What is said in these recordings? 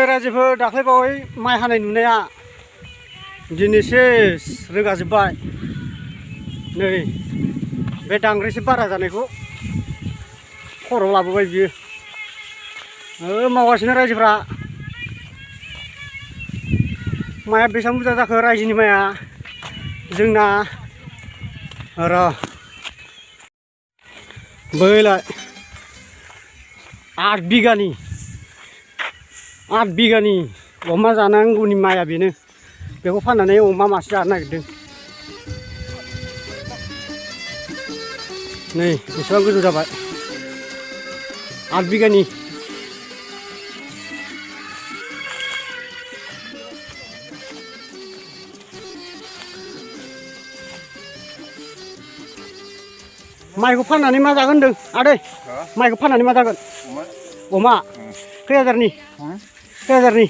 रायजोफोर दाख्लै बावै माइ हानाय नुनाया दिनै सेस रोगाजोब्बाय। नै बे दांग्रिसे बारा जानायखौ खर'आव लाबोबाय बियो। मावगासिनो रायजोफ्रा। माइआ बेसेबां बुरजा जाखो रायजोनि माइआ जोंना र' बैलाय 8 बिगानि अमा जानांगौनि माइआ बेनो। बेखौ फाननानै अमा मासे जानो नागिरदों। नै बेसेबां गोजौ जाबाय 8 बिगानि। माइखौ फाननानै मा जागोन होनदों आदै? माइखौ फाननानै मा जागोन? अमा खै हाजारनि? 15,000नि।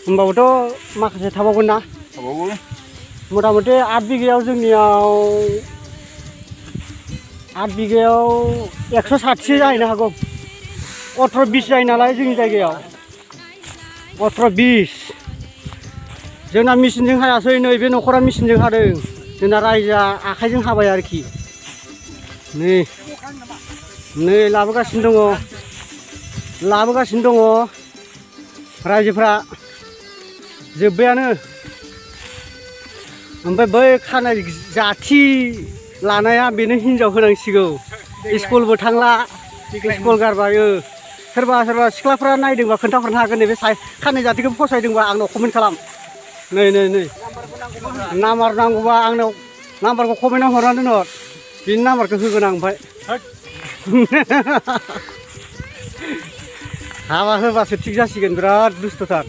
होमबाबोथ' माखासे थाबावगोन ना? मथा मथि 8 बिगायाव जोंनियाव 160 जाहैनो हागौ। 18-20 जायो नालाय जोंनि जायगायाव। 18-20 जोंना मेचिनजों हायासै। नै बे न'खरा मेचिनजों हादों। जोंना रायजोआ आखाइजों हाबाय आरोखि। नै लाबोगासिनो दङ रायजोफ्रा। जोब्बायानो। ओमफ्राय बै खानाय जाथि लानाया बेनो हिनजाव होनांसिगौ। स्कुलबो थांला, स्कुल गारबाय। सोरबा सिख्लाफ्रा नायदोंबा खोन्थाहरनो हागोन। नैबे खानाय जाथिखौ फसायदोंबा आंनाव कमेन्ट खालाम। नै नाम्बार नांगौबा आंनाव नाम्बारखौ कमेन्टआव हरनानै दोनहर। बिनि नाम्बारखौ होगोन आं। ओमफ्राय हाबा होबासो थिग जासिगोन। बिराद दुस्थ'थार।